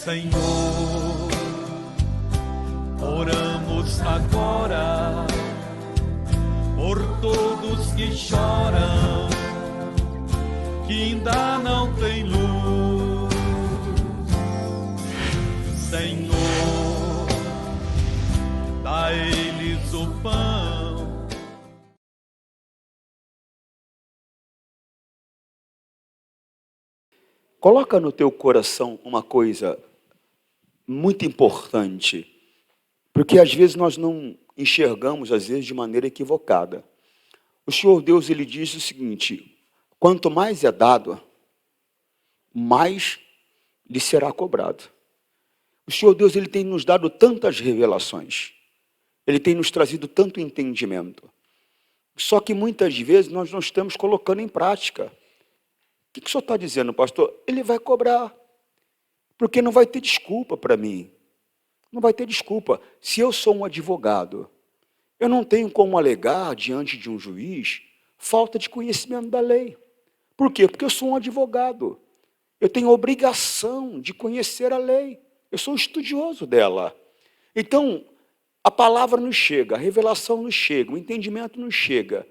Senhor, oramos agora por todos que choram, que ainda não têm luz. Senhor, dá a eles o pão. Coloca no teu coração uma coisa muito importante, porque às vezes nós não enxergamos, às vezes, de maneira equivocada. O Senhor Deus, ele diz o seguinte: quanto mais é dado, mais lhe será cobrado. O Senhor Deus, ele tem nos dado tantas revelações, ele tem nos trazido tanto entendimento, só que muitas vezes nós não estamos colocando em prática. O que o senhor está dizendo, pastor? Ele vai cobrar, porque não vai ter desculpa para mim. Não vai ter desculpa. Se eu sou um advogado, eu não tenho como alegar diante de um juiz falta de conhecimento da lei. Por quê? Porque eu sou um advogado. Eu tenho a obrigação de conhecer a lei. Eu sou um estudioso dela. Então, a palavra nos chega, a revelação nos chega, o entendimento nos chega.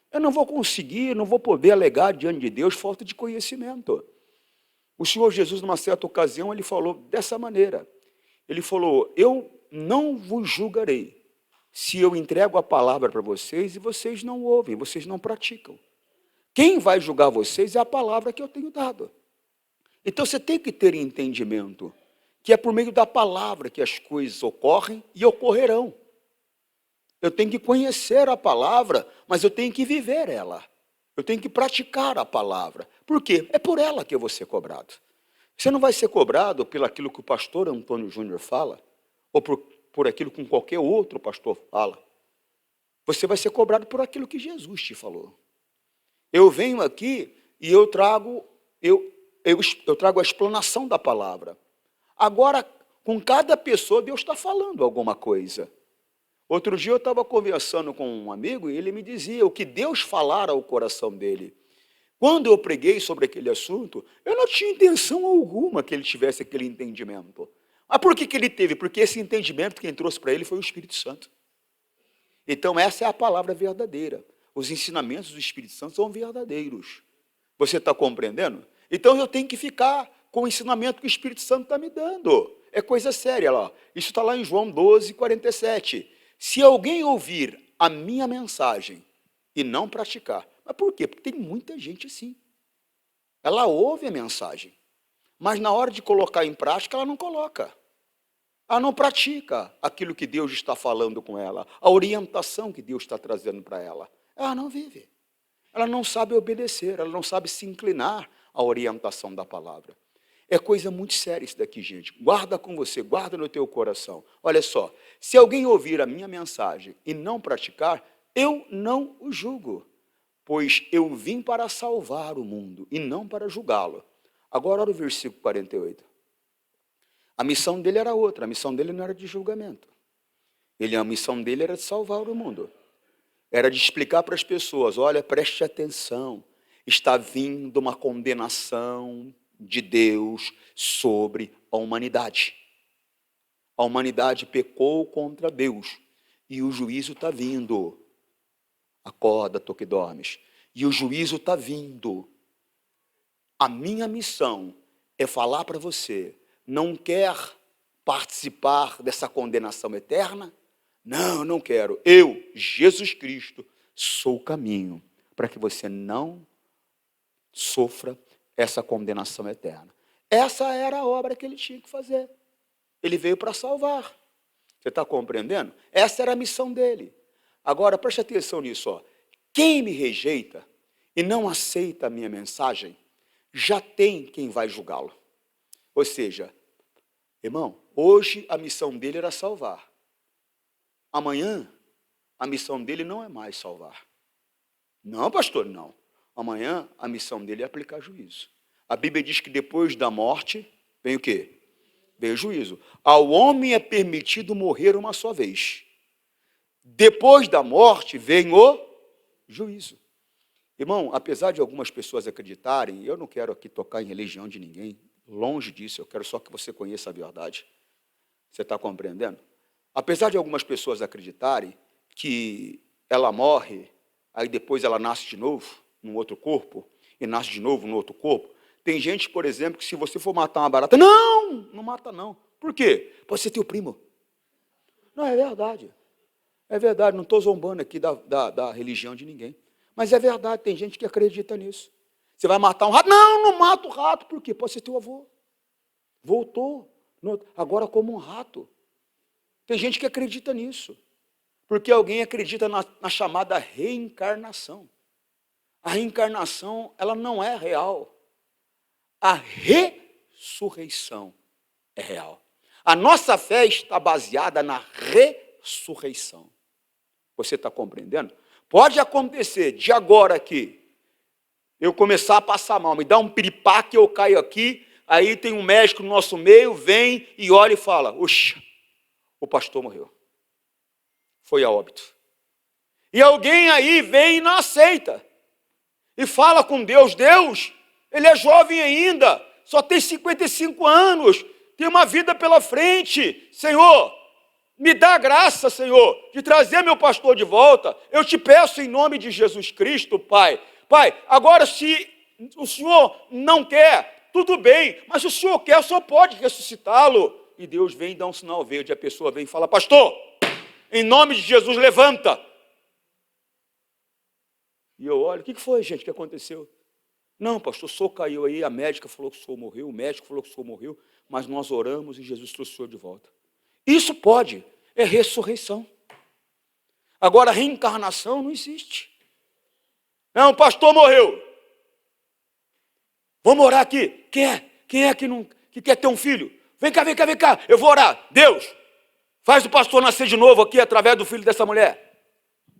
Eu não vou conseguir, não vou poder alegar diante de Deus falta de conhecimento. O Senhor Jesus, numa certa ocasião, ele falou dessa maneira. Ele falou: eu não vos julgarei se eu entrego a palavra para vocês e vocês não ouvem, vocês não praticam. Quem vai julgar vocês é a palavra que eu tenho dado. Então você tem que ter entendimento que é por meio da palavra que as coisas ocorrem e ocorrerão. Eu tenho que conhecer a palavra, mas eu tenho que viver ela. Eu tenho que praticar a palavra. Por quê? É por ela que eu vou ser cobrado. Você não vai ser cobrado pelo aquilo que o pastor Antônio Júnior fala, ou por aquilo que qualquer outro pastor fala. Você vai ser cobrado por aquilo que Jesus te falou. Eu venho aqui e eu trago a explanação da palavra. Agora, com cada pessoa, Deus está falando alguma coisa. Outro dia eu estava conversando com um amigo e ele me dizia o que Deus falara ao coração dele. Quando eu preguei sobre aquele assunto, eu não tinha intenção alguma que ele tivesse aquele entendimento. Mas por que ele teve? Porque esse entendimento quem trouxe para ele foi o Espírito Santo. Então essa é a palavra verdadeira. Os ensinamentos do Espírito Santo são verdadeiros. Você está compreendendo? Então eu tenho que ficar com o ensinamento que o Espírito Santo está me dando. É coisa séria lá. Isso está lá em João 12, 47. Se alguém ouvir a minha mensagem e não praticar, mas por quê? Porque tem muita gente assim. Ela ouve a mensagem, mas na hora de colocar em prática, ela não coloca. Ela não pratica aquilo que Deus está falando com ela, a orientação que Deus está trazendo para ela. Ela não vive. Ela não sabe obedecer, ela não sabe se inclinar à orientação da palavra. É coisa muito séria isso daqui, gente. Guarda com você, guarda no teu coração. Olha só, se alguém ouvir a minha mensagem e não praticar, eu não o julgo, pois eu vim para salvar o mundo e não para julgá-lo. Agora olha o versículo 48. A missão dele era outra, a missão dele não era de julgamento. A missão dele era de salvar o mundo. Era de explicar para as pessoas: olha, preste atenção, está vindo uma condenação de Deus sobre a humanidade. A humanidade pecou contra Deus e o juízo está vindo. Acorda, tu que dormes. E o juízo está vindo. A minha missão é falar para você: não quer participar dessa condenação eterna? Não, não quero. Eu, Jesus Cristo, sou o caminho para que você não sofra essa condenação eterna. Essa era a obra que ele tinha que fazer. Ele veio para salvar. Você está compreendendo? Essa era a missão dele. Agora, preste atenção nisso. Ó. Quem me rejeita e não aceita a minha mensagem, já tem quem vai julgá-lo. Ou seja, irmão, hoje a missão dele era salvar. Amanhã, a missão dele não é mais salvar. Não, pastor, não. Amanhã, a missão dele é aplicar juízo. A Bíblia diz que depois da morte, vem o quê? Vem o juízo. Ao homem é permitido morrer uma só vez. Depois da morte, vem o juízo. Irmão, apesar de algumas pessoas acreditarem, eu não quero aqui tocar em religião de ninguém, Longe disso, eu quero só que você conheça a verdade. Você está compreendendo? Apesar de algumas pessoas acreditarem que ela morre, aí depois ela nasce de novo, num outro corpo, e nasce de novo no outro corpo, tem gente, por exemplo, que se você for matar uma barata, não mata não. Por quê? Pode ser teu primo. Não, é verdade. É verdade, não estou zombando aqui da religião de ninguém. Mas é verdade, tem gente que acredita nisso. Você vai matar um rato? Não mata o rato. Por quê? Pode ser teu avô. Voltou, agora como um rato. Tem gente que acredita nisso. Porque alguém acredita na chamada reencarnação. A reencarnação, ela não é real. A ressurreição é real. A nossa fé está baseada na ressurreição. Você está compreendendo? Pode acontecer de agora aqui, eu começar a passar mal, me dá um piripaque, eu caio aqui, aí tem um médico no nosso meio, vem e olha e fala, oxa, o pastor morreu. Foi a óbito. E alguém aí vem e não aceita. E fala com Deus, Deus, ele é jovem ainda, só tem 55 anos, tem uma vida pela frente. Senhor, me dá a graça, Senhor, de trazer meu pastor de volta. Eu te peço em nome de Jesus Cristo, Pai. Pai, agora se o Senhor não quer, tudo bem, mas se o Senhor quer, o Senhor pode ressuscitá-lo. E Deus vem dar um sinal verde, a pessoa vem e fala, pastor, em nome de Jesus, levanta. E eu olho, o que foi, gente, que aconteceu? Não, pastor, o senhor caiu aí, a médica falou que o senhor morreu, o médico falou que o senhor morreu, mas nós oramos e Jesus trouxe o senhor de volta. Isso pode, é ressurreição. Agora, reencarnação não existe. Não, o pastor morreu. Vamos orar aqui. Quem é que quer ter um filho? Vem cá, eu vou orar. Deus, faz o pastor nascer de novo aqui através do filho dessa mulher.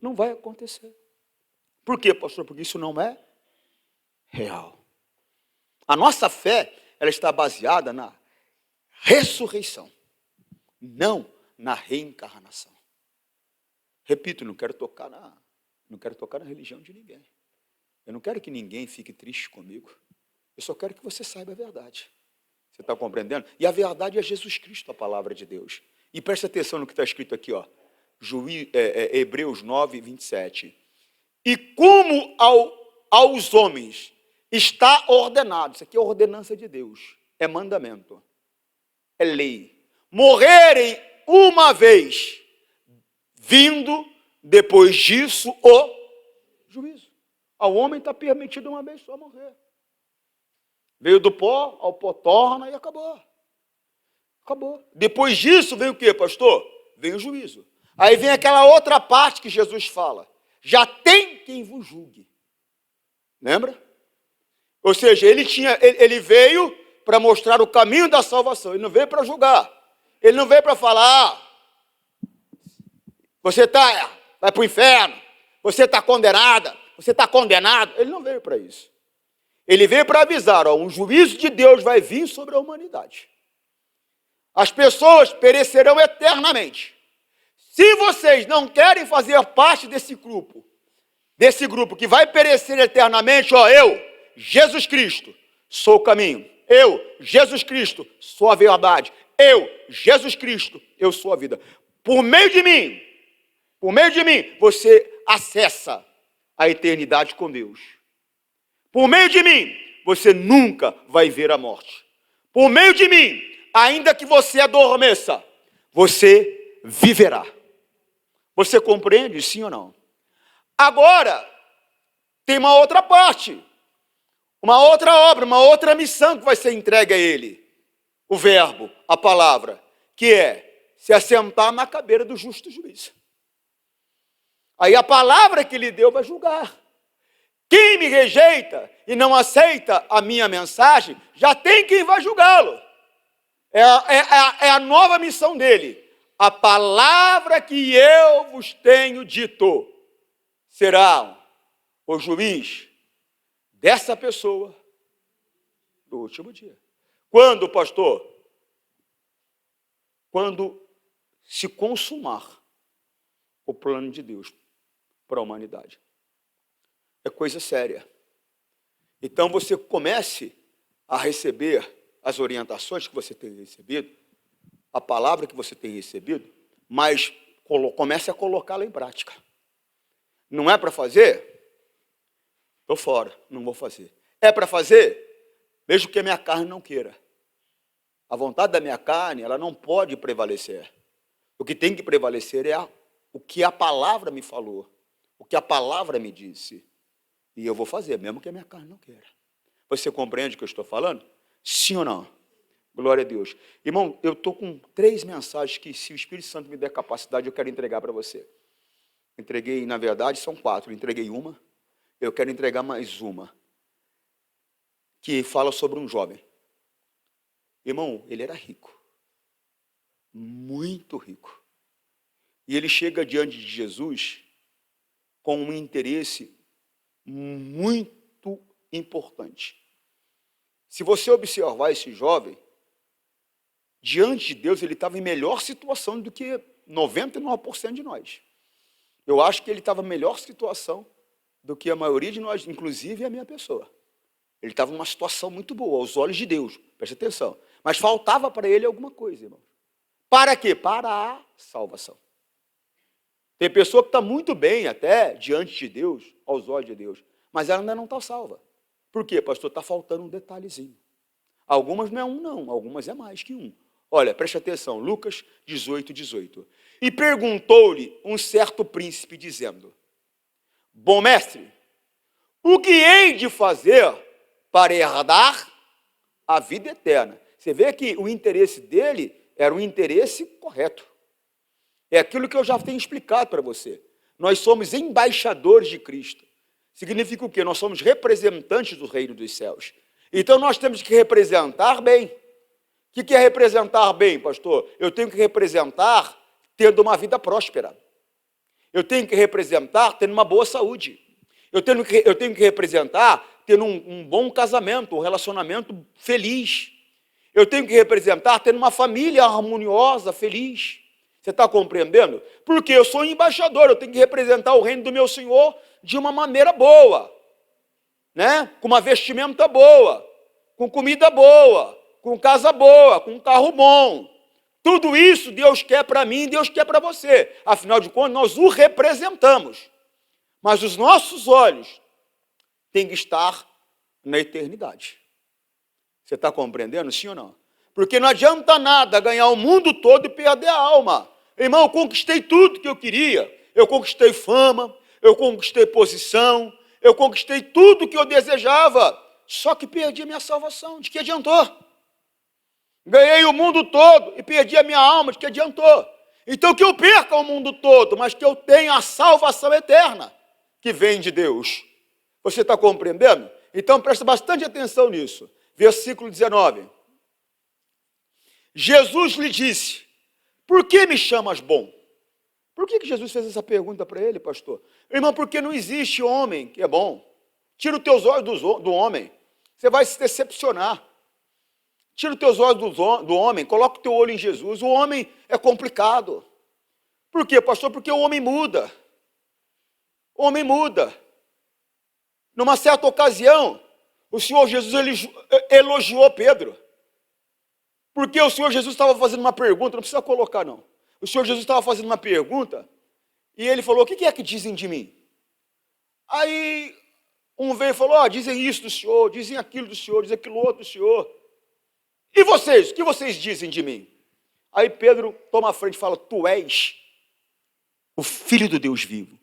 Não vai acontecer. Por quê, pastor? Porque isso não é real. A nossa fé, ela está baseada na ressurreição, não na reencarnação. Repito, não quero tocar na religião de ninguém. Eu não quero que ninguém fique triste comigo. Eu só quero que você saiba a verdade. Você está compreendendo? E a verdade é Jesus Cristo, a palavra de Deus. E preste atenção no que está escrito aqui, ó. Hebreus 9, 27. E como aos homens está ordenado, isso aqui é ordenança de Deus, é mandamento, é lei, morrerem uma vez, vindo depois disso o juízo. Ao homem está permitido uma vez só morrer. Veio do pó, ao pó torna e acabou. Acabou. Depois disso vem o quê, pastor? Vem o juízo. Aí vem aquela outra parte que Jesus fala. Já tem quem vos julgue. Lembra? Ou seja, ele veio para mostrar o caminho da salvação. Ele não veio para julgar. Ele não veio para falar, você vai para o inferno, você está condenada, você está condenado. Ele não veio para isso. Ele veio para avisar, um juízo de Deus vai vir sobre a humanidade. As pessoas perecerão eternamente. Se vocês não querem fazer parte desse grupo que vai perecer eternamente, eu, Jesus Cristo, sou o caminho. Eu, Jesus Cristo, sou a verdade. Eu, Jesus Cristo, eu sou a vida. Por meio de mim, você acessa a eternidade com Deus. Por meio de mim, você nunca vai ver a morte. Por meio de mim, ainda que você adormeça, você viverá. Você compreende, sim ou não? Agora, tem uma outra parte, uma outra obra, uma outra missão que vai ser entregue a ele. O verbo, a palavra, que é se assentar na cadeira do justo juiz. Aí a palavra que ele deu vai julgar. Quem me rejeita e não aceita a minha mensagem, já tem quem vai julgá-lo. É a nova missão dele. A palavra que eu vos tenho dito será o juiz dessa pessoa do último dia. Quando, pastor? Quando se consumar o plano de Deus para a humanidade. É coisa séria. Então você comece a receber as orientações que você tem recebido, a palavra que você tem recebido, mas comece a colocá-la em prática. Não é para fazer? Estou fora, não vou fazer. É para fazer? Mesmo que a minha carne não queira. A vontade da minha carne, ela não pode prevalecer. O que tem que prevalecer é o que a palavra me falou, o que a palavra me disse. E eu vou fazer, mesmo que a minha carne não queira. Você compreende o que eu estou falando? Sim ou não? Glória a Deus. Irmão, eu estou com 3 mensagens que, se o Espírito Santo me der capacidade, eu quero entregar para você. Entreguei, na verdade, são 4. Entreguei uma, eu quero entregar mais uma, que fala sobre um jovem. Irmão, ele era rico, muito rico. E ele chega diante de Jesus com um interesse muito importante. Se você observar esse jovem, diante de Deus, ele estava em melhor situação do que 99% de nós. Eu acho que ele estava em melhor situação do que a maioria de nós, inclusive a minha pessoa. Ele estava numa situação muito boa, aos olhos de Deus, preste atenção. Mas faltava para ele alguma coisa, irmão. Para quê? Para a salvação. Tem pessoa que está muito bem até diante de Deus, aos olhos de Deus, mas ela ainda não está salva. Por quê, pastor? Está faltando um detalhezinho. Algumas não é um, não, algumas é mais que um. Olha, preste atenção, Lucas 18, 18. E perguntou-lhe um certo príncipe, dizendo: bom mestre, o que hei de fazer para herdar a vida eterna? Você vê que o interesse dele era um interesse correto. É aquilo que eu já tenho explicado para você. Nós somos embaixadores de Cristo. Significa o quê? Nós somos representantes do reino dos céus. Então nós temos que representar bem. O que é representar bem, pastor? Eu tenho que representar tendo uma vida próspera. Eu tenho que representar tendo uma boa saúde. Eu tenho que representar tendo um bom casamento, um relacionamento feliz. Eu tenho que representar tendo uma família harmoniosa, feliz. Você está compreendendo? Porque eu sou embaixador, eu tenho que representar o reino do meu Senhor de uma maneira boa, né? Com uma vestimenta boa, com comida boa, com casa boa, com um carro bom. Tudo isso Deus quer para mim, Deus quer para você. Afinal de contas, nós o representamos. Mas os nossos olhos têm que estar na eternidade. Você está compreendendo, sim ou não? Porque não adianta nada ganhar o mundo todo e perder a alma. Irmão, eu conquistei tudo que eu queria. Eu conquistei fama, eu conquistei posição, eu conquistei tudo que eu desejava. Só que perdi a minha salvação. De que adiantou? Ganhei o mundo todo e perdi a minha alma. De que adiantou? Então que eu perca o mundo todo, mas que eu tenha a salvação eterna que vem de Deus. Você está compreendendo? Então presta bastante atenção nisso. Versículo 19. Jesus lhe disse: por que me chamas bom? Por que Jesus fez essa pergunta para ele, pastor? Irmão, porque não existe homem que é bom. Tira os teus olhos do homem. Você vai se decepcionar. Tira os teus olhos do homem, coloca o teu olho em Jesus. O homem é complicado. Por quê, pastor? Porque o homem muda. O homem muda. Numa certa ocasião, o Senhor Jesus elogiou Pedro. Porque o Senhor Jesus estava fazendo uma pergunta, não precisa colocar não. O Senhor Jesus estava fazendo uma pergunta, e ele falou: o que é que dizem de mim? Aí um veio e falou: dizem isso do Senhor, dizem aquilo do Senhor, dizem aquilo outro do Senhor. E vocês, o que vocês dizem de mim? Aí Pedro toma a frente e fala: tu és o Filho do Deus vivo,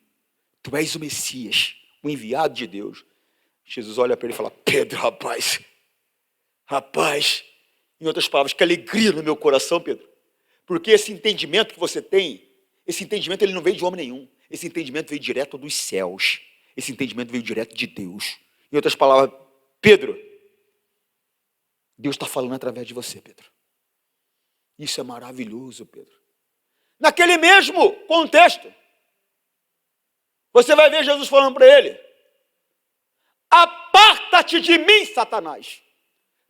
tu és o Messias, o enviado de Deus. Jesus olha para ele e fala: Pedro, rapaz, em outras palavras, que alegria no meu coração, Pedro, porque esse entendimento que você tem, esse entendimento ele não veio de homem nenhum, esse entendimento veio direto dos céus, esse entendimento veio direto de Deus. Em outras palavras, Pedro, Deus está falando através de você, Pedro. Isso é maravilhoso, Pedro. Naquele mesmo contexto, você vai ver Jesus falando para ele: aparta-te de mim, Satanás,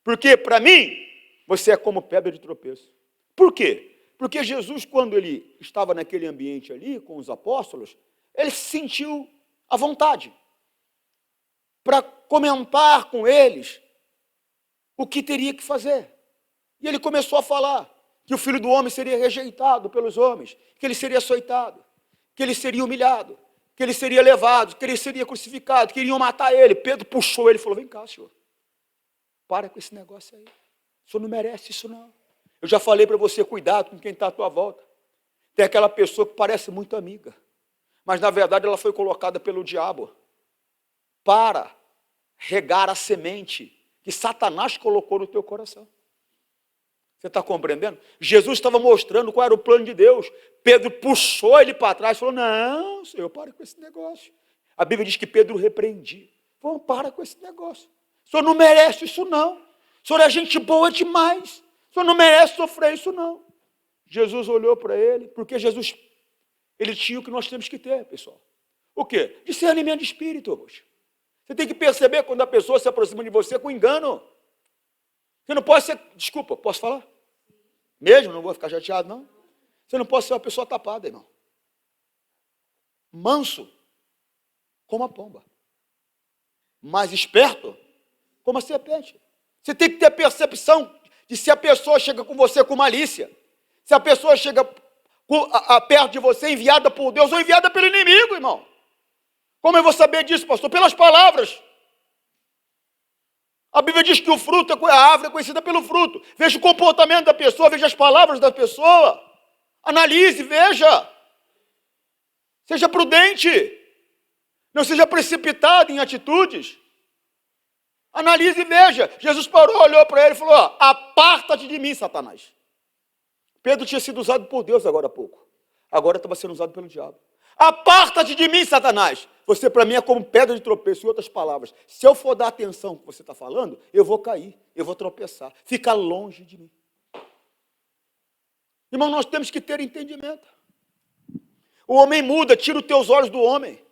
porque para mim você é como pedra de tropeço. Por quê? Porque Jesus, quando ele estava naquele ambiente ali com os apóstolos, ele se sentiu à vontade para comentar com eles o que teria que fazer. E ele começou a falar que o Filho do Homem seria rejeitado pelos homens, que ele seria açoitado, que ele seria humilhado, que ele seria levado, que ele seria crucificado, que iriam matar ele. Pedro puxou ele e falou: vem cá, senhor, para com esse negócio aí. O senhor não merece isso, não. Eu já falei para você, cuidado com quem está à tua volta. Tem aquela pessoa que parece muito amiga, mas na verdade ela foi colocada pelo diabo para regar a semente que Satanás colocou no teu coração. Você está compreendendo? Jesus estava mostrando qual era o plano de Deus. Pedro puxou ele para trás e falou: não, senhor, para com esse negócio. A Bíblia diz que Pedro repreendia. Falou: para com esse negócio. O senhor não merece isso, não. O senhor é gente boa demais. O senhor não merece sofrer isso, não. Jesus olhou para ele, porque Jesus, ele tinha o que nós temos que ter, pessoal. O quê? Discernimento de espírito, poxa. Você tem que perceber quando a pessoa se aproxima de você com engano. Você não pode ser... Desculpa, posso falar? Mesmo? Não vou ficar chateado, não? Você não pode ser uma pessoa tapada, irmão. Manso, como a pomba. Mais esperto, como a serpente. Você tem que ter percepção de se a pessoa chega com você com malícia, se a pessoa chega perto de você enviada por Deus ou enviada pelo inimigo, irmão. Como eu vou saber disso, pastor? Pelas palavras. A Bíblia diz que o fruto, a árvore é conhecida pelo fruto. Veja o comportamento da pessoa, veja as palavras da pessoa. Analise, veja. Seja prudente. Não seja precipitado em atitudes. Analise e veja. Jesus parou, olhou para ele e falou: aparta-te de mim, Satanás. Pedro tinha sido usado por Deus agora há pouco. Agora estava sendo usado pelo diabo. Aparta-te de mim, Satanás. Você para mim é como pedra de tropeço. Em outras palavras, se eu for dar atenção ao que você está falando, eu vou cair, eu vou tropeçar. Fica longe de mim. Irmão, nós temos que ter entendimento. O homem muda, tira os teus olhos do homem.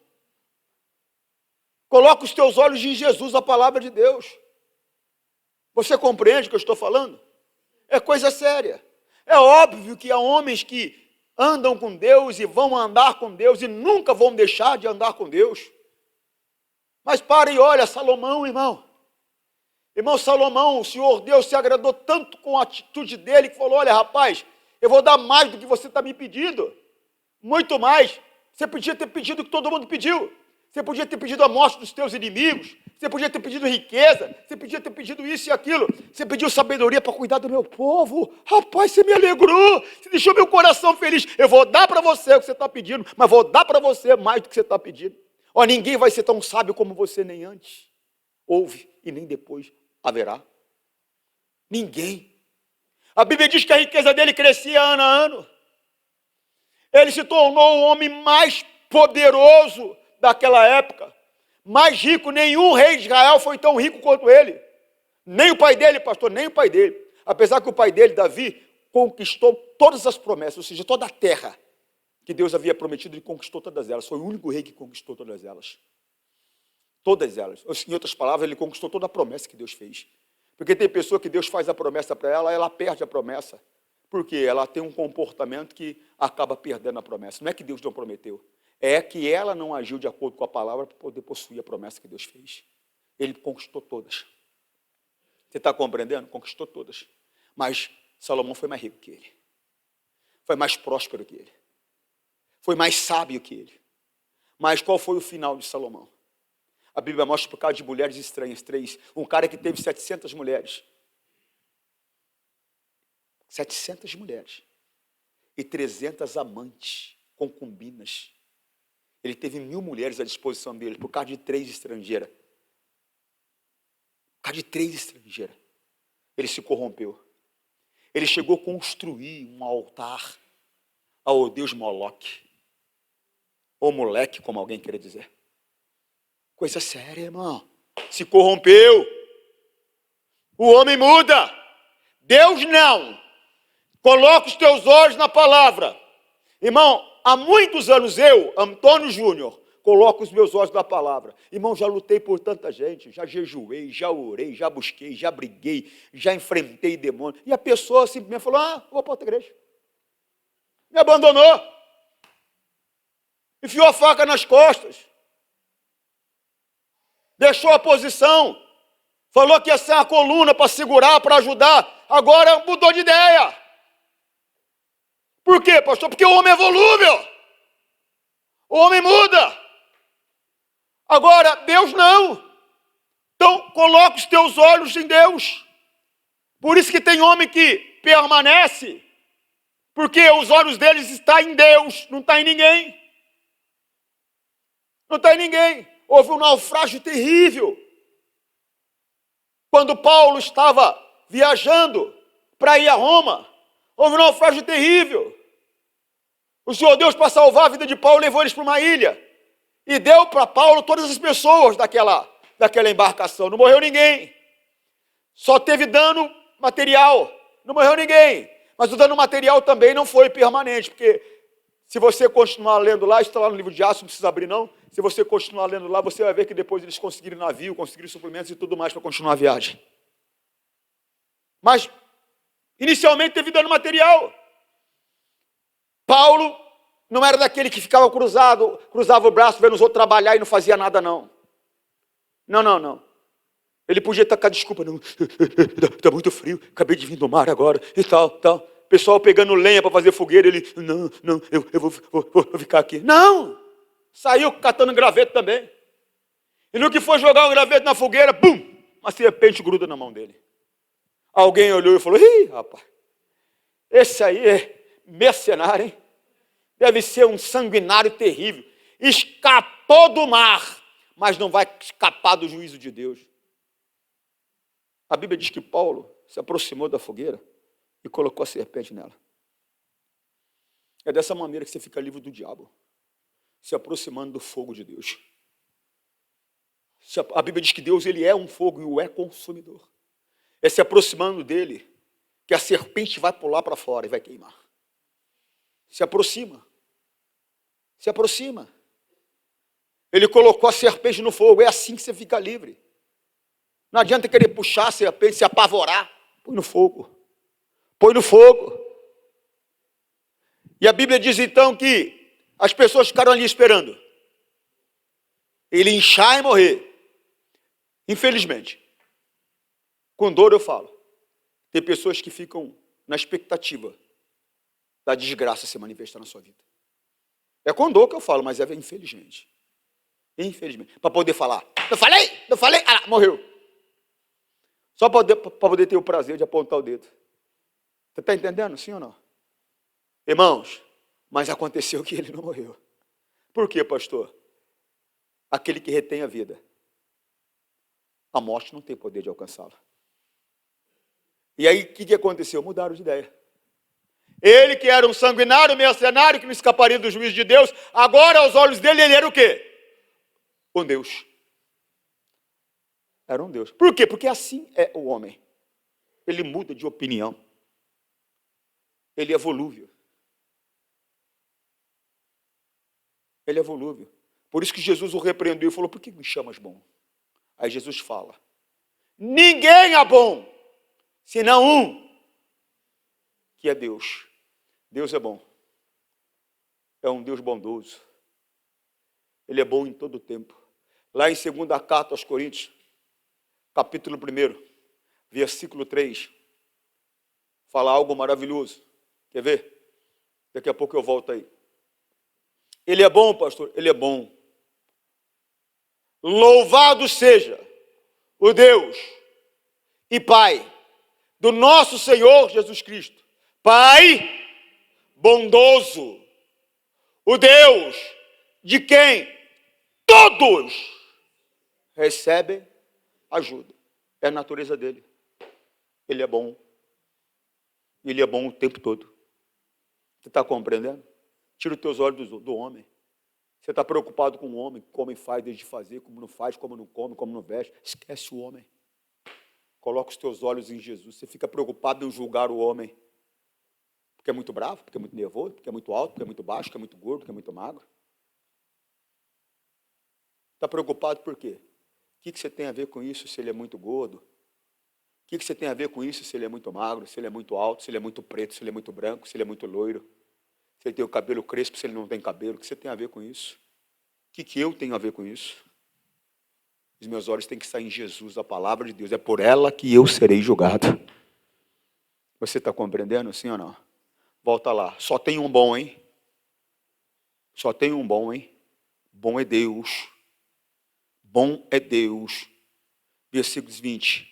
Coloca os teus olhos em Jesus, a palavra de Deus. Você compreende o que eu estou falando? É coisa séria. É óbvio que há homens que andam com Deus e vão andar com Deus e nunca vão deixar de andar com Deus. Mas para e olha, Salomão, irmão. Irmão Salomão, o Senhor Deus se agradou tanto com a atitude dele que falou: olha, rapaz, eu vou dar mais do que você está me pedindo. Muito mais. Você podia ter pedido o que todo mundo pediu. Você podia ter pedido a morte dos teus inimigos. Você podia ter pedido riqueza. Você podia ter pedido isso e aquilo. Você pediu sabedoria para cuidar do meu povo. Rapaz, você me alegrou. Você deixou meu coração feliz. Eu vou dar para você o que você está pedindo, mas vou dar para você mais do que você está pedindo. Ó, ninguém vai ser tão sábio como você, nem antes houve e nem depois haverá. Ninguém. A Bíblia diz que a riqueza dele crescia ano a ano. Ele se tornou o homem mais poderoso daquela época. Mais rico, nenhum rei de Israel foi tão rico quanto ele. Nem o pai dele, pastor, nem o pai dele. Apesar que o pai dele, Davi, conquistou todas as promessas, ou seja, toda a terra que Deus havia prometido, ele conquistou todas elas. Foi o único rei que conquistou todas elas. Todas elas. Em outras palavras, ele conquistou toda a promessa que Deus fez. Porque tem pessoa que Deus faz a promessa para ela, ela perde a promessa. Porque ela tem um comportamento que acaba perdendo a promessa. Não é que Deus não prometeu. É que ela não agiu de acordo com a palavra para poder possuir a promessa que Deus fez. Ele conquistou todas. Você está compreendendo? Conquistou todas. Mas Salomão foi mais rico que ele. Foi mais próspero que ele. Foi mais sábio que ele. Mas qual foi o final de Salomão? A Bíblia mostra por causa de mulheres estranhas, 3. Um cara que teve 700 mulheres. 700 mulheres. E 300 amantes, concubinas. Ele teve 1000 mulheres à disposição dele, por causa de 3 estrangeiras. Por causa de 3 estrangeiras. Ele se corrompeu. Ele chegou a construir um altar ao deus Moloque. Ou Moleque, como alguém queria dizer. Coisa séria, irmão. Se corrompeu. O homem muda. Deus não. Coloca os teus olhos na palavra. Irmão, há muitos anos eu, Antônio Júnior, coloco os meus olhos na palavra. Irmão, já lutei por tanta gente, já jejuei, já orei, já busquei, já briguei, já enfrentei demônio. E a pessoa simplesmente falou: vou para outra igreja. Me abandonou. Enfiou a faca nas costas. Deixou a posição. Falou que ia ser uma coluna para segurar, para ajudar. Agora mudou de ideia. Por quê, pastor? Porque o homem é volúvel. O homem muda. Agora, Deus não. Então, coloca os teus olhos em Deus. Por isso que tem homem que permanece, porque os olhos deles estão em Deus, não está em ninguém. Não está em ninguém. Houve um naufrágio terrível. Quando Paulo estava viajando para ir a Roma, houve um naufrágio terrível. O Senhor Deus, para salvar a vida de Paulo, levou eles para uma ilha. E deu para Paulo todas as pessoas daquela embarcação. Não morreu ninguém. Só teve dano material. Não morreu ninguém. Mas o dano material também não foi permanente. Porque se você continuar lendo lá, está lá no livro de Atos, não precisa abrir não. Se você continuar lendo lá, você vai ver que depois eles conseguiram navio, conseguiram suprimentos e tudo mais para continuar a viagem. Mas, inicialmente, teve dano material. Paulo não era daquele que ficava cruzava o braço, vendo os outros trabalhar e não fazia nada, não. Não. Ele podia tacar desculpa, não. Está muito frio, acabei de vir do mar agora e tal. Pessoal pegando lenha para fazer fogueira, ele, não, eu vou ficar aqui. Não! Saiu catando graveto também. E no que foi jogar um graveto na fogueira, pum! Uma serpente gruda na mão dele. Alguém olhou e falou, ih, rapaz, esse aí é mercenário, hein? Deve ser um sanguinário terrível. Escapou do mar, mas não vai escapar do juízo de Deus. A Bíblia diz que Paulo se aproximou da fogueira e colocou a serpente nela. É dessa maneira que você fica livre do diabo, se aproximando do fogo de Deus. A Bíblia diz que Deus, ele é um fogo e o é consumidor. É se aproximando dele que a serpente vai pular para fora e vai queimar. Se aproxima. Se aproxima. Ele colocou a serpente no fogo. É assim que você fica livre. Não adianta querer puxar a serpente, se apavorar. Põe no fogo. Põe no fogo. E a Bíblia diz então que as pessoas ficaram ali esperando ele inchar e morrer. Infelizmente. Com dor eu falo. Tem pessoas que ficam na expectativa da desgraça se manifestar na sua vida. É com dor que eu falo, mas é infelizmente. Infelizmente. Para poder falar. Não falei, ah, morreu. Só para poder ter o prazer de apontar o dedo. Você está entendendo, sim ou não? Irmãos, mas aconteceu que ele não morreu. Por quê, pastor? Aquele que retém a vida, a morte não tem poder de alcançá-la. E aí, o que aconteceu? Mudaram de ideia. Ele que era um sanguinário, mercenário, que não escaparia do juízo de Deus, agora aos olhos dele, ele era o quê? Um Deus. Era um Deus. Por quê? Porque assim é o homem. Ele muda de opinião. Ele é volúvel. Ele é volúvel. Por isso que Jesus o repreendeu e falou, por que me chamas bom? Aí Jesus fala, ninguém é bom, senão um, que é Deus. Deus é bom. É um Deus bondoso. Ele é bom em todo o tempo. Lá em 2ª carta aos Coríntios, capítulo 1, versículo 3, fala algo maravilhoso. Quer ver? Daqui a pouco eu volto aí. Ele é bom, pastor? Ele é bom. Louvado seja o Deus e Pai do nosso Senhor Jesus Cristo. Pai bondoso, o Deus de quem todos recebem ajuda. É a natureza dele. Ele é bom. Ele é bom o tempo todo. Você está compreendendo? Tira os teus olhos do homem. Você está preocupado com o homem, como o homem faz, deixa de fazer, como não faz, como não come, como não veste. Esquece o homem. Coloca os teus olhos em Jesus. Você fica preocupado em julgar o homem. Porque é muito bravo, porque é muito nervoso, porque é muito alto, porque é muito baixo, porque é muito gordo, porque é muito magro. Está preocupado por quê? O que você tem a ver com isso se ele é muito gordo? O que você tem a ver com isso se ele é muito magro, se ele é muito alto, se ele é muito preto, se ele é muito branco, se ele é muito loiro? Se ele tem o cabelo crespo, se ele não tem cabelo, o que você tem a ver com isso? O que eu tenho a ver com isso? Os meus olhos têm que estar em Jesus, a palavra de Deus. É por ela que eu serei julgado. Você está compreendendo, sim ou não? Volta lá. Só tem um bom, hein? Só tem um bom, hein? Bom é Deus. Bom é Deus. Versículos 20.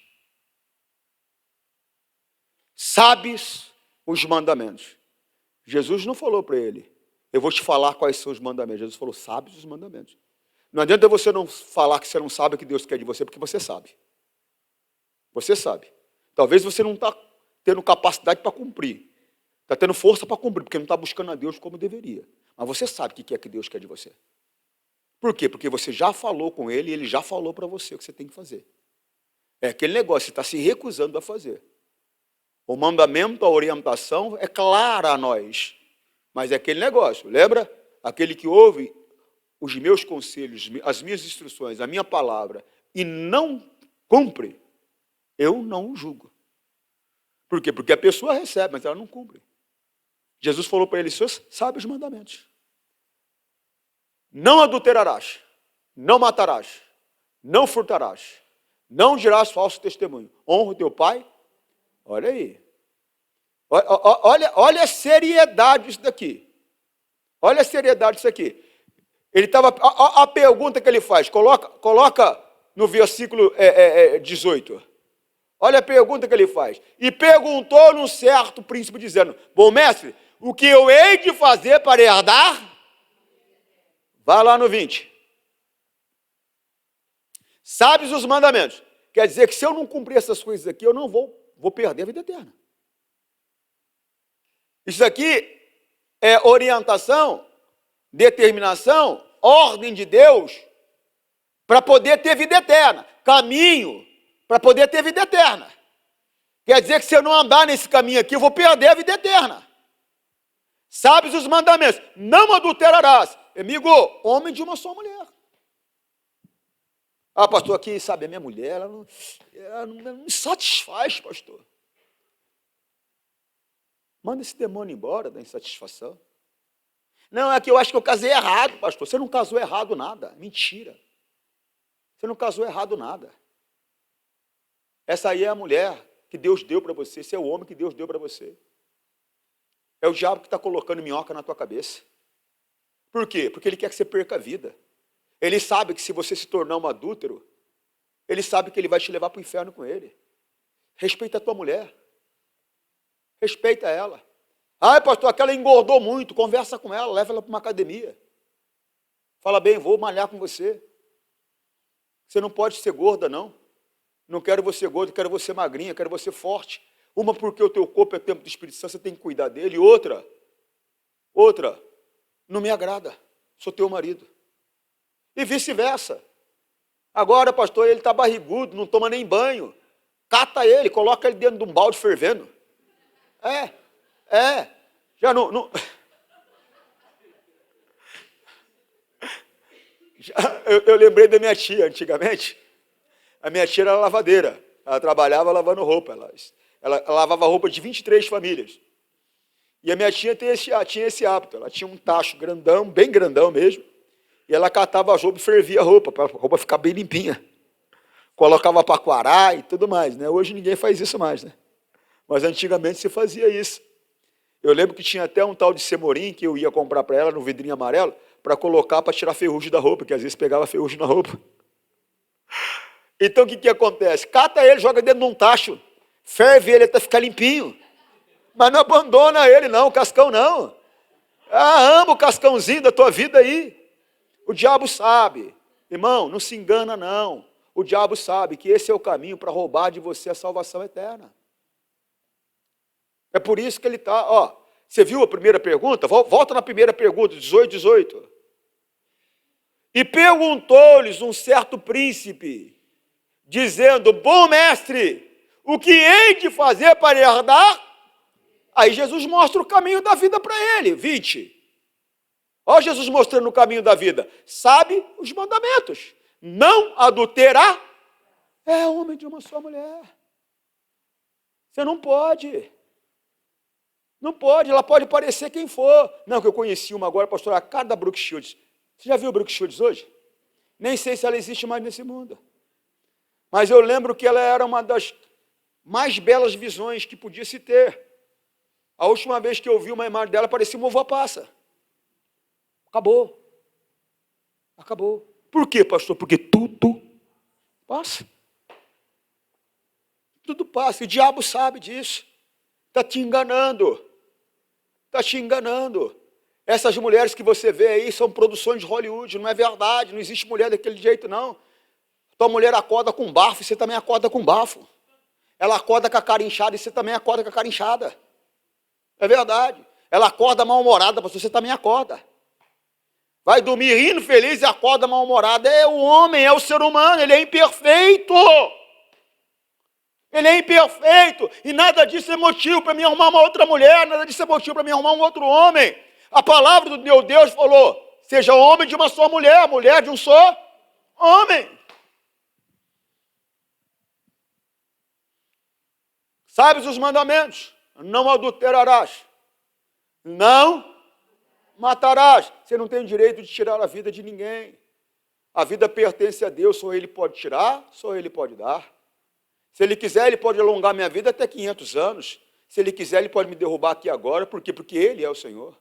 Sabes os mandamentos. Jesus não falou para ele, eu vou te falar quais são os mandamentos. Jesus falou, sabes os mandamentos. Não adianta você não falar que você não sabe o que Deus quer de você, porque você sabe. Você sabe. Talvez você não está tendo capacidade para cumprir. Está tendo força para cumprir, porque não está buscando a Deus como deveria. Mas você sabe o que é que Deus quer de você. Por quê? Porque você já falou com Ele e Ele já falou para você o que você tem que fazer. É aquele negócio, você está se recusando a fazer. O mandamento, a orientação é clara a nós. Mas é aquele negócio, lembra? Aquele que ouve os meus conselhos, as minhas instruções, a minha palavra, e não cumpre, eu não o julgo. Por quê? Porque a pessoa recebe, mas ela não cumpre. Jesus falou para ele, senhor sabe os mandamentos. Não adulterarás, não matarás, não furtarás, não dirás falso testemunho. Honra o teu pai. Olha aí. Olha a seriedade disso daqui. Olha a seriedade disso aqui. Ele estava. A pergunta que ele faz, coloca no versículo 18. Olha a pergunta que ele faz. E perguntou-lhe um certo príncipe, dizendo: bom mestre, o que eu hei de fazer para herdar? Vai lá no 20. Sabes os mandamentos. Quer dizer que se eu não cumprir essas coisas aqui, eu não vou perder a vida eterna. Isso aqui é orientação, determinação, ordem de Deus para poder ter vida eterna. Caminho para poder ter vida eterna. Quer dizer que se eu não andar nesse caminho aqui, eu vou perder a vida eterna. Sabes os mandamentos. Não adulterarás. Amigo, homem de uma só mulher. Ah, pastor, aqui, sabe, a minha mulher, ela não me satisfaz, pastor. Manda esse demônio embora da insatisfação. Não, é que eu acho que eu casei errado, pastor. Você não casou errado nada. Mentira. Você não casou errado nada. Essa aí é a mulher que Deus deu para você. Esse é o homem que Deus deu para você. É o diabo que está colocando minhoca na tua cabeça. Por quê? Porque ele quer que você perca a vida. Ele sabe que se você se tornar um adúltero, ele sabe que ele vai te levar para o inferno com ele. Respeita a tua mulher. Respeita ela. Ah, pastor, aquela engordou muito. Conversa com ela, leva ela para uma academia. Fala bem, vou malhar com você. Você não pode ser gorda, não. Não quero você gorda, quero você magrinha, quero você forte. Uma porque o teu corpo é templo do Espírito Santo, você tem que cuidar dele. Outra, não me agrada, sou teu marido. E vice-versa. Agora, pastor, ele está barrigudo, não toma nem banho. Cata ele, coloca ele dentro de um balde fervendo. Já não... Eu lembrei da minha tia, antigamente. A minha tia era lavadeira. Ela trabalhava lavando roupa. Ela lavava roupa de 23 famílias. E a minha tia tinha esse hábito. Ela tinha um tacho grandão, bem grandão mesmo. E ela catava as roupas e fervia a roupa, para a roupa ficar bem limpinha. Colocava para coarar e tudo mais, né? Hoje ninguém faz isso mais, né? Mas antigamente se fazia isso. Eu lembro que tinha até um tal de semorim que eu ia comprar para ela no vidrinho amarelo para colocar para tirar ferrugem da roupa, que às vezes pegava ferrugem na roupa. Então o que acontece? Cata ele, joga dentro de um tacho, ferve ele até ficar limpinho. Mas não abandona ele não, o cascão não. Ama o cascãozinho da tua vida aí. O diabo sabe. Irmão, não se engana não. O diabo sabe que esse é o caminho para roubar de você a salvação eterna. É por isso que ele está, você viu a primeira pergunta? Volta na primeira pergunta, 18. E perguntou-lhes um certo príncipe, dizendo: bom mestre, o que hei de fazer para herdar? Aí Jesus mostra o caminho da vida para ele, 20. Olha Jesus mostrando o caminho da vida. Sabe os mandamentos. Não adulterar. É homem de uma só mulher. Você não pode. Não pode, ela pode parecer quem for. Não, que eu conheci uma agora, pastora, a cara da Brooke Shields. Você já viu o Brooke Shields hoje? Nem sei se ela existe mais nesse mundo. Mas eu lembro que ela era uma das mais belas visões que podia se ter. A última vez que eu vi uma imagem dela, parecia uma uva passa. Acabou. Acabou. Por quê, pastor? Porque tudo passa. Tudo passa. E o diabo sabe disso. Está te enganando. Está te enganando. Essas mulheres que você vê aí são produções de Hollywood. Não é verdade. Não existe mulher daquele jeito, não. Tua mulher acorda com bafo e você também acorda com bafo. Ela acorda com a cara inchada e você também acorda com a cara inchada. É verdade. Ela acorda mal-humorada, você também acorda. Vai dormir rindo, feliz e acorda mal-humorada. É o homem, é o ser humano, ele é imperfeito. Ele é imperfeito. E nada disso é motivo para mim arrumar uma outra mulher, nada disso é motivo para mim arrumar um outro homem. A palavra do meu Deus falou, seja homem de uma só mulher, mulher de um só homem. Sabes os mandamentos? Não adulterarás. Não matarás. Você não tem o direito de tirar a vida de ninguém. A vida pertence a Deus, só Ele pode tirar, só Ele pode dar. Se Ele quiser, Ele pode alongar minha vida até 500 anos. Se Ele quiser, Ele pode me derrubar aqui agora. Por quê? Porque Ele é o Senhor.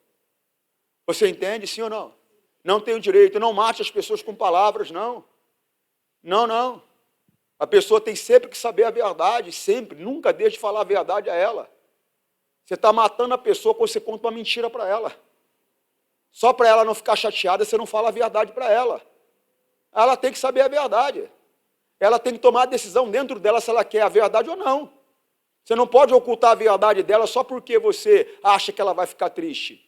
Você entende, sim ou não? Não tem o direito, não mate as pessoas com palavras, não. Não, não. A pessoa tem sempre que saber a verdade, sempre, nunca deixe de falar a verdade a ela. Você está matando a pessoa quando você conta uma mentira para ela. Só para ela não ficar chateada, você não fala a verdade para ela. Ela tem que saber a verdade. Ela tem que tomar a decisão dentro dela se ela quer a verdade ou não. Você não pode ocultar a verdade dela só porque você acha que ela vai ficar triste.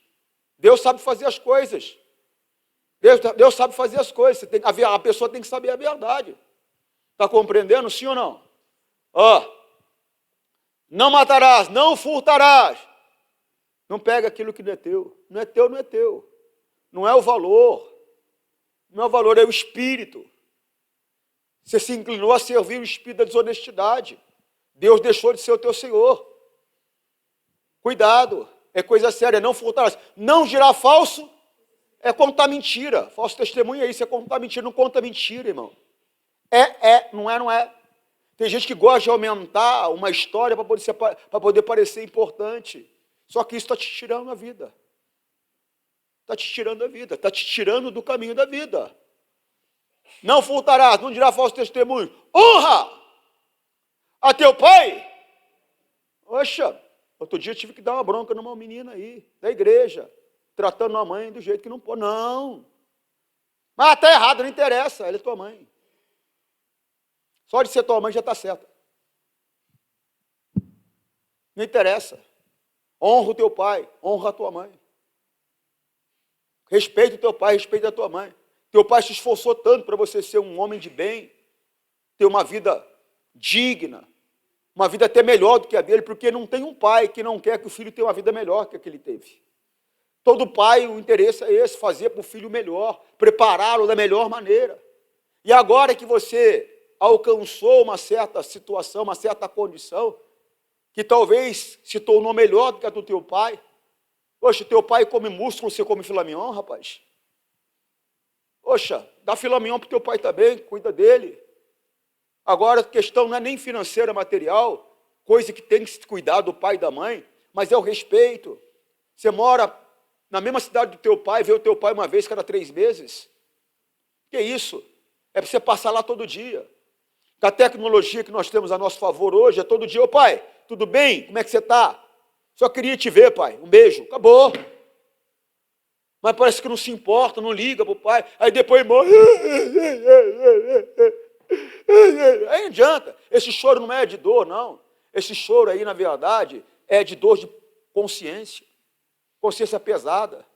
Deus sabe fazer as coisas. Deus sabe fazer as coisas. A pessoa tem que saber a verdade. Está compreendendo, sim ou não? Não matarás, não furtarás. Não pega aquilo que não é teu. Não é teu, não é teu. Não é o valor. Não é o valor, é o espírito. Você se inclinou a servir o espírito da desonestidade. Deus deixou de ser o teu Senhor. Cuidado, é coisa séria, não furtarás. Não girar falso é contar mentira. Falso testemunho é isso, é contar mentira. Não conta mentira, irmão. Não é. Tem gente que gosta de aumentar uma história para poder parecer importante. Só que isso está te tirando a vida. Está te tirando a vida, está te tirando do caminho da vida. Não furtarás, não dirá falso testemunho. Honra a teu pai. Oxa, outro dia eu tive que dar uma bronca numa menina aí, da igreja, tratando a mãe do jeito que não pode. Não. Mas está errado, não interessa, ela é tua mãe. Só de ser tua mãe já está certa. Não interessa. Honra o teu pai, honra a tua mãe. Respeita o teu pai, respeita a tua mãe. Teu pai se esforçou tanto para você ser um homem de bem, ter uma vida digna, uma vida até melhor do que a dele, porque não tem um pai que não quer que o filho tenha uma vida melhor que a que ele teve. Todo pai, o interesse é esse, fazer para o filho melhor, prepará-lo da melhor maneira. E agora que você alcançou uma certa situação, uma certa condição, que talvez se tornou melhor do que a do teu pai. Poxa, teu pai come músculo, você come filé mignon, rapaz? Poxa, dá filé mignon para o teu pai também, cuida dele. Agora, a questão não é nem financeira, material, coisa que tem que se cuidar do pai e da mãe, mas é o respeito. Você mora na mesma cidade do teu pai, vê o teu pai uma vez cada 3 meses. Que isso? É para você passar lá todo dia. A tecnologia que nós temos a nosso favor hoje é todo dia. Ô pai, tudo bem? Como é que você está? Só queria te ver, pai. Um beijo. Acabou. Mas parece que não se importa, não liga para o pai. Aí depois morre. Aí não adianta. Esse choro não é de dor, não. Esse choro aí, na verdade, é de dor de consciência. Consciência pesada.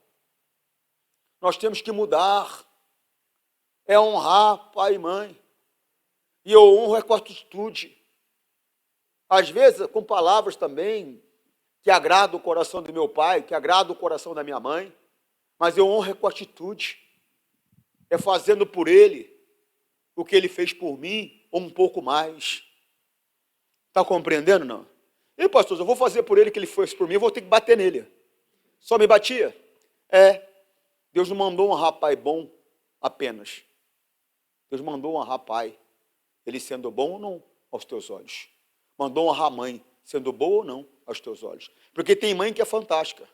Nós temos que mudar. É honrar pai e mãe. E eu honro com atitude. Às vezes, com palavras também, que agradam o coração do meu pai, que agradam o coração da minha mãe, mas eu honro com atitude. É fazendo por ele o que ele fez por mim, ou um pouco mais. Está compreendendo, não? E pastor, eu vou fazer por ele o que ele fez por mim, eu vou ter que bater nele. Só me batia? Deus não mandou honrar pai bom apenas. Deus mandou honrar pai. ele sendo bom ou não aos teus olhos. Mandou honrar a mãe, sendo boa ou não aos teus olhos. Porque tem mãe que é fantástica.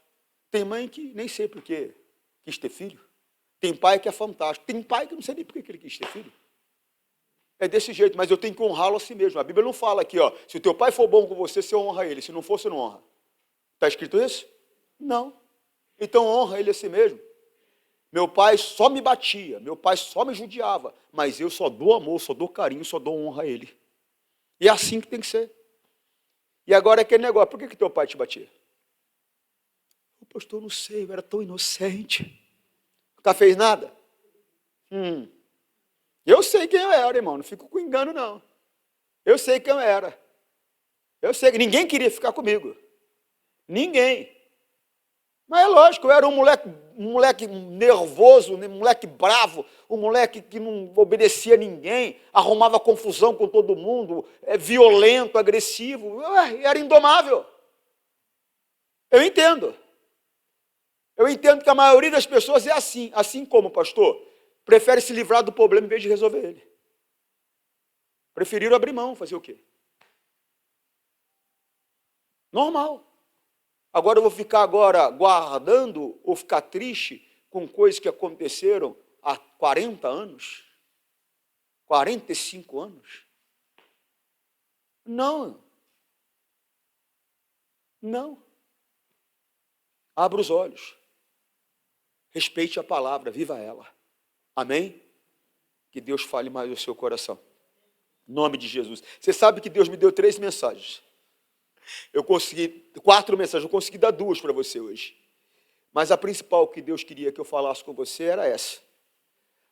Tem mãe que nem sei por que quis ter filho. Tem pai que é fantástico. Tem pai que não sei nem por que ele quis ter filho. É desse jeito, mas eu tenho que honrá-lo assim mesmo. A Bíblia não fala aqui, ó, se o teu pai for bom com você, você honra ele. Se não for, você não honra. Está escrito isso? Não. Então honra ele assim mesmo. Meu pai só me batia, meu pai só me judiava, mas eu só dou amor, só dou carinho, só dou honra a ele. E é assim que tem que ser. E agora é aquele negócio, por que teu pai te batia? Pastor, não sei, eu era tão inocente. Nunca fez nada? Eu sei quem eu era, irmão, não fico com engano, não. Eu sei quem eu era. Eu sei que ninguém queria ficar comigo. Ninguém. Mas é lógico, eu era um moleque nervoso, um moleque bravo, um moleque que não obedecia a ninguém, arrumava confusão com todo mundo, violento, agressivo, era indomável. Eu entendo. Eu entendo que a maioria das pessoas é assim como, pastor, prefere se livrar do problema em vez de resolver ele. Preferiram abrir mão, fazer o quê? Normal. Agora eu vou ficar guardando ou ficar triste com coisas que aconteceram há 40 anos? 45 anos? Não. Não. Abra os olhos. Respeite a palavra, viva ela. Amém? Que Deus fale mais no seu coração. Em nome de Jesus. Você sabe que Deus me deu 3 mensagens. Eu consegui 4 mensagens, eu consegui dar 2 para você hoje. Mas a principal que Deus queria que eu falasse com você era essa.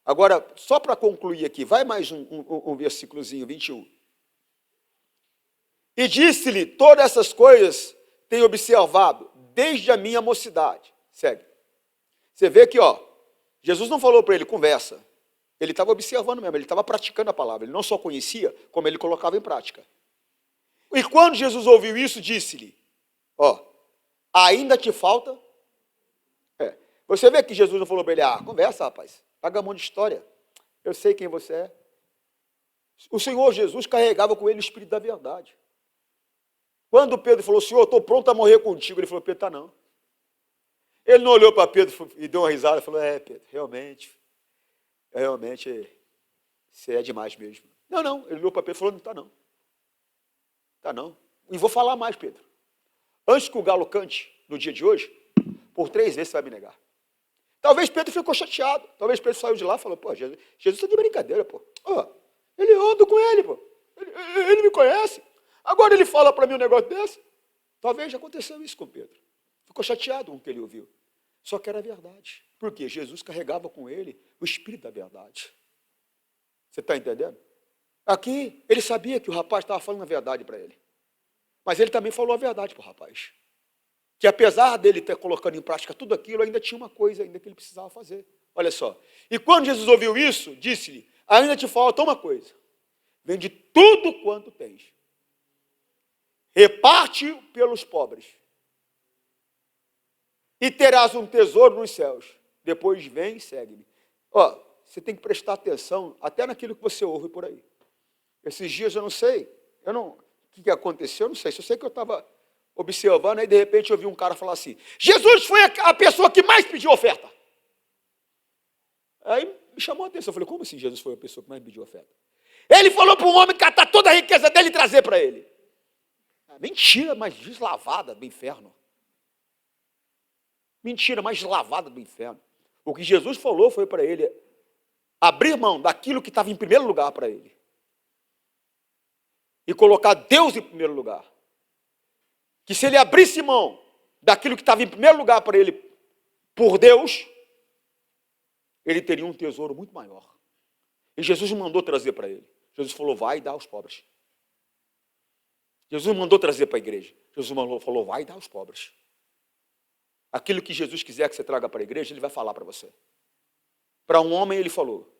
Agora, só para concluir aqui, vai mais um versículozinho, 21. E disse-lhe, todas essas coisas tenho observado desde a minha mocidade. Segue. Você vê que, Jesus não falou para ele, conversa. Ele estava observando mesmo, ele estava praticando a palavra. Ele não só conhecia, como ele colocava em prática. E quando Jesus ouviu isso, disse-lhe, ainda te falta? Você vê que Jesus não falou para ele, conversa, rapaz, paga a mão de história. Eu sei quem você é. O Senhor Jesus carregava com ele o Espírito da verdade. Quando Pedro falou, Senhor, estou pronto a morrer contigo, ele falou, Pedro, está não. Ele não olhou para Pedro e deu uma risada e falou, Pedro, realmente, você é demais mesmo. Não, ele olhou para Pedro e falou, não está não. Tá não. E vou falar mais, Pedro. Antes que o galo cante no dia de hoje, por 3 vezes você vai me negar. Talvez Pedro ficou chateado. Talvez Pedro saiu de lá e falou, Jesus está de brincadeira, ele anda com ele, ele me conhece. Agora ele fala para mim um negócio desse. Talvez já aconteceu isso com Pedro. Ficou chateado com o que ele ouviu. Só que era verdade. Porque Jesus carregava com ele o Espírito da verdade. Você está entendendo? Aqui, ele sabia que o rapaz estava falando a verdade para ele. Mas ele também falou a verdade para o rapaz. Que apesar dele estar colocando em prática tudo aquilo, ainda tinha uma coisa ainda que ele precisava fazer. Olha só. E quando Jesus ouviu isso, disse-lhe, ainda te falta uma coisa. Vende tudo quanto tens. Reparte pelos pobres. E terás um tesouro nos céus. Depois vem e segue-me. Você tem que prestar atenção até naquilo que você ouve por aí. Esses dias eu não sei, o que aconteceu, eu não sei, só sei que eu estava observando, aí de repente eu vi um cara falar assim, Jesus foi a pessoa que mais pediu oferta. Aí me chamou a atenção, eu falei, como assim Jesus foi a pessoa que mais pediu oferta? Ele falou para um homem catar toda a riqueza dele e trazer para ele. Mentira, mas deslavada do inferno. Mentira, mais deslavada do inferno. O que Jesus falou foi para ele abrir mão daquilo que estava em primeiro lugar para ele. E colocar Deus em primeiro lugar. Que se ele abrisse mão daquilo que estava em primeiro lugar para ele, por Deus, ele teria um tesouro muito maior. E Jesus mandou trazer para ele. Jesus falou, vai e dá aos pobres. Jesus mandou trazer para a igreja. Jesus falou, vai e dá aos pobres. Aquilo que Jesus quiser que você traga para a igreja, ele vai falar para você. Para um homem ele falou,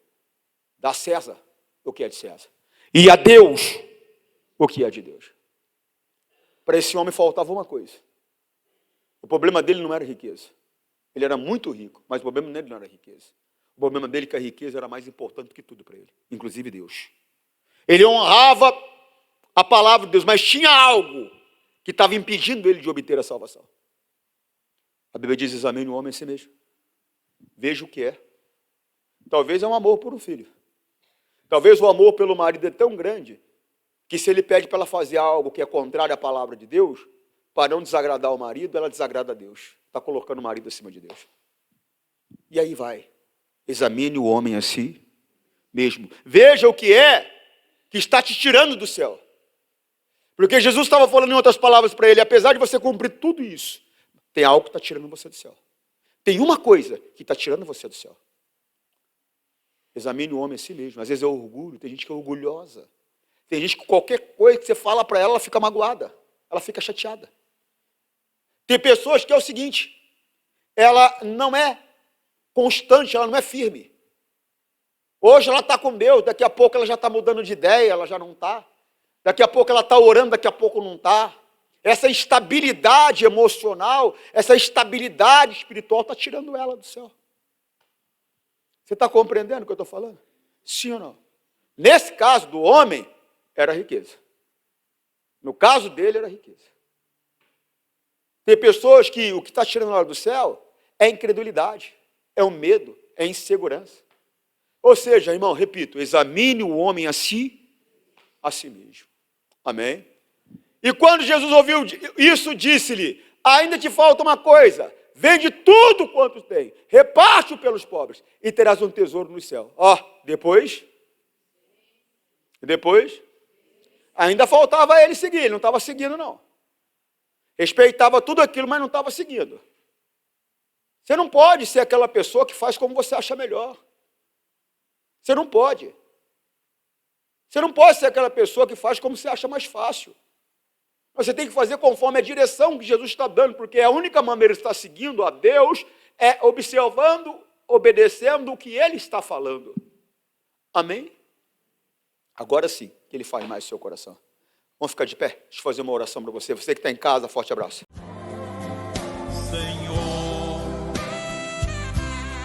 dá a César o que é de César. E a Deus o que é de Deus. Para esse homem faltava uma coisa. O problema dele não era riqueza. Ele era muito rico, mas o problema dele não era riqueza. O problema dele é que a riqueza era mais importante do que tudo para ele, inclusive Deus. Ele honrava a palavra de Deus, mas tinha algo que estava impedindo ele de obter a salvação. A Bíblia diz: examine o homem a si mesmo. Veja o que é. Talvez é um amor por um filho. Talvez o amor pelo marido é tão grande que se ele pede para ela fazer algo que é contrário à palavra de Deus, para não desagradar o marido, ela desagrada a Deus. Está colocando o marido acima de Deus. E aí vai. Examine o homem a si mesmo. Veja o que é que está te tirando do céu. Porque Jesus estava falando em outras palavras para ele: apesar de você cumprir tudo isso, tem algo que está tirando você do céu. Tem uma coisa que está tirando você do céu. Examine o homem a si mesmo. Às vezes é orgulho, tem gente que é orgulhosa. Tem gente que qualquer coisa que você fala para ela, ela fica magoada, ela fica chateada. Tem pessoas que é o seguinte: ela não é constante, ela não é firme. Hoje ela está com Deus, daqui a pouco ela já está mudando de ideia, ela já não está. Daqui a pouco ela está orando, daqui a pouco não está. Essa instabilidade emocional, essa instabilidade espiritual está tirando ela do céu. Você está compreendendo o que eu estou falando? Sim ou não? Nesse caso do homem, era riqueza. No caso dele, era riqueza. Tem pessoas que o que está tirando ela do céu é incredulidade, é o medo, é insegurança. Ou seja, irmão, repito, examine o homem a si mesmo. Amém? E quando Jesus ouviu isso, disse-lhe: ainda te falta uma coisa, vende tudo quanto tem, reparte-o pelos pobres, e terás um tesouro no céu. Depois, ainda faltava ele seguir, ele não estava seguindo não. Respeitava tudo aquilo, mas não estava seguindo. Você não pode ser aquela pessoa que faz como você acha melhor. Você não pode. Você não pode ser aquela pessoa que faz como você acha mais fácil. Você tem que fazer conforme a direção que Jesus está dando, porque a única maneira de estar seguindo a Deus é observando, obedecendo o que Ele está falando. Amém? Agora sim, que Ele faz mais no seu coração. Vamos ficar de pé? Deixa eu fazer uma oração para você. Você que está em casa, forte abraço. Senhor,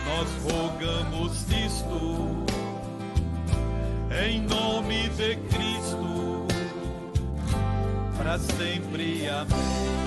nós rogamos isto em nome de Cristo, para sempre. Amém.